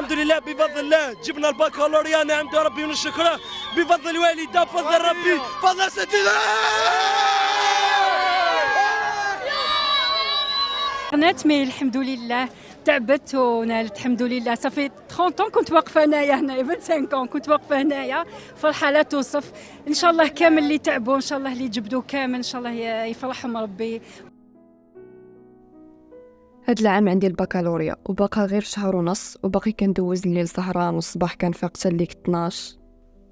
الحمد لله بفضل الله جبنا البكالوريا، نعم ربي ونشكره بفضل الوالده، بفضل ربي، بفضل سيدنا. قنات مي الحمد لله تعبت ونالت الحمد لله. صافي 30 كنت واقفه هنايا، هنايا 25 كنت واقفه هنايا، فرحه لا توصف. ان شاء الله كامل اللي تعبوا، ان شاء الله اللي جبدوا كامل، ان شاء الله يفرحهم ربي. هاد العام عندي البكالوريا وباقا غير شهر ونص، وباقي كندوز الليل سهران والصباح كنفيق حتى ليك 12.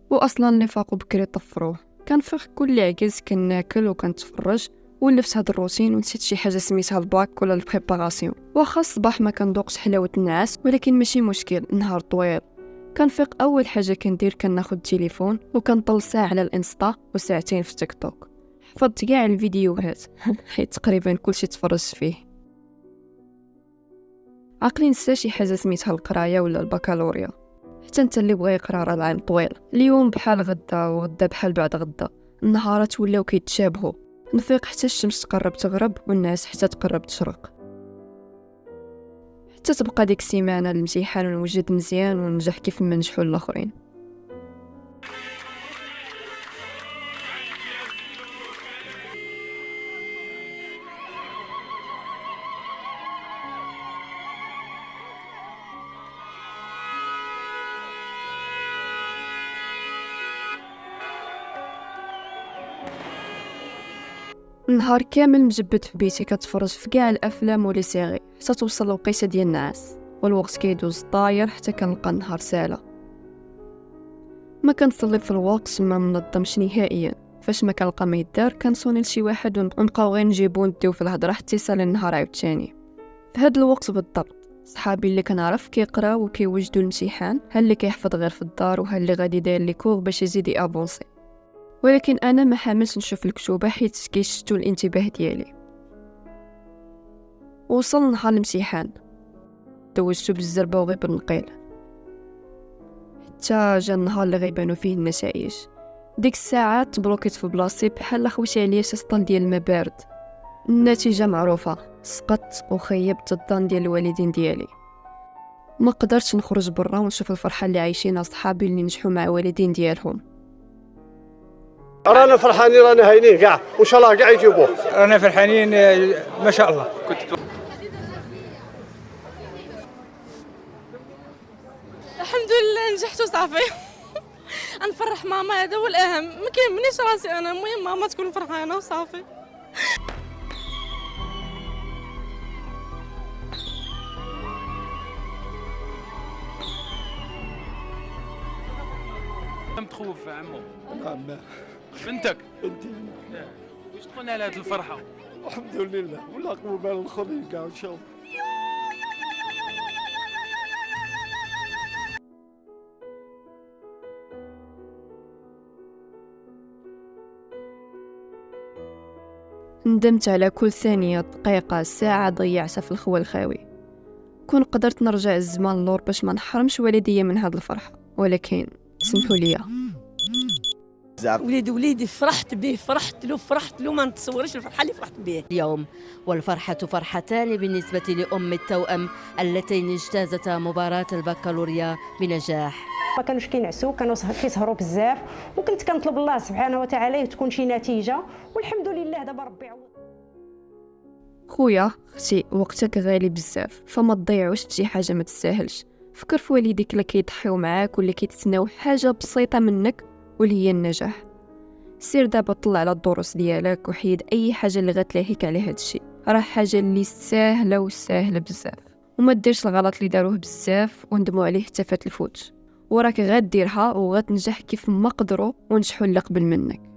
واصلا اللي فاقوا بكري طفروه. كنفيق كل عكز، كناكل وكنتفرج ولفت هاد الروتين ونسيت شي حاجه سميتها الباك ولا البريباراسيون. واخا الصباح ما كندوقش حلاوه النعاس، ولكن ماشي مشكل، النهار طويل. كنفيق اول حاجه كندير كناخد التليفون وكنطل ساعه على الانستا وساعتين في تيك توك. حفظت كاع الفيديوهات حيت تقريبا كلشي تفرجت فيه. عقلي نسى شي حاجه سميتها القرايه ولا البكالوريا. حتى انت اللي بغى يقرا راه العام طويل، اليوم بحال غدا وغدا بحال بعد غدا، النهارات ولاو كيتشابهوا. نفيق حتى الشمس تقرب تغرب والناس حتى تقرب تشرق، حتى تبقى ديك السيمانه الامتحان ونوجد مزيان وننجح كيف ما نجحوا الاخرين. النهار كامل مجبد في بيتي كتفرج في كاع الافلام ولي سيري حتى توصل الوقيته ديال النعاس، والوقت كيدوز طاير حتى كنلقى النهار سالا. ما كنصلي في الوقت، ما منظمش نهائيا. فاش ما كنلقى ما يدار كنصوني لشي واحد ونبقاو غير نجيبو نديو في الهضره حتى يسال النهار عاوتاني. في هاد الوقت بالضبط صحابي اللي كنعرف كيقراو وكيوجدوا الامتحان، ها اللي كيحفظ غير في الدار وها اللي غادي داير لي كور باش يزيد افونسي. ولكن انا ما حاملش نشوف الكتوبه حيت كيشتوا الانتباه ديالي. وصل نهار الامتحان دوزتو بالزربه وغير بالنقيل، حتى جا النهار اللي غيبانوا فيه النتائج. ديك الساعات تبلوكيت في بلاصتي بحال خوت عليا شي سطل ديال الماء بارد. النتيجه معروفه، سقطت وخيبت الظن ديال الوالدين ديالي. ما قدرتش نخرج برا ونشوف الفرحه اللي عايشينها صحابي اللي نجحوا مع والدين ديالهم. رانا فرحانين، رانا هاينين كاع، وان شاء الله كاع يجيبوه. رانا فرحانين ما شاء الله. الحمد لله نجحت وصافي. نفرح ماما، هذا هو الاهم، ما كيهمنيش راسي انا، المهم ماما تكون فرحانه وصافي. متخوف عمو؟ نعم. بنتك؟ بنتي. واش تقول على هذه الفرحه؟ الحمد لله، ولا قبل الخليل كاع ان شاء الله. ندمت على كل ثانية، دقيقة، ساعة ضيعتها في الخوى الخاوي. كون قدرت نرجع الزمان اللور باش ما نحرمش والديا من هاد الفرحة، ولكن سمحوا لي. وليدي فرحت به، فرحت له ما نتصورش الفرحة اللي فرحت به اليوم. والفرحة فرحتان بالنسبة لأم التوأم اللتين اجتازتا مباراة البكالوريا بنجاح. ما كانوش كينعسوا، كانوا كيسهروا بزاف، وكنت كنطلب الله سبحانه وتعالى تكون شي نتيجة، والحمد لله دابا ربي عوض. خويا اختي، وقتك غالي بزاف، فما تضيعوش بشي حاجة ما تستاهلش. فكر في والديك اللي كيضحيو معاك واللي كيتسناو حاجة بسيطة منك واللي هي النجاح. سير دابا طلع على الدروس ديالك وحيد اي حاجة اللي غتلهيك على هاد الشيء، راه حاجة اللي ساهلة وساهلة بزاف. وما ديرش الغلط اللي داروه بزاف وندموا عليه حتى فات الفوت، وراك غاديرها وغتنجح كيف ما قدروا ونجحوا اللي قبل منك.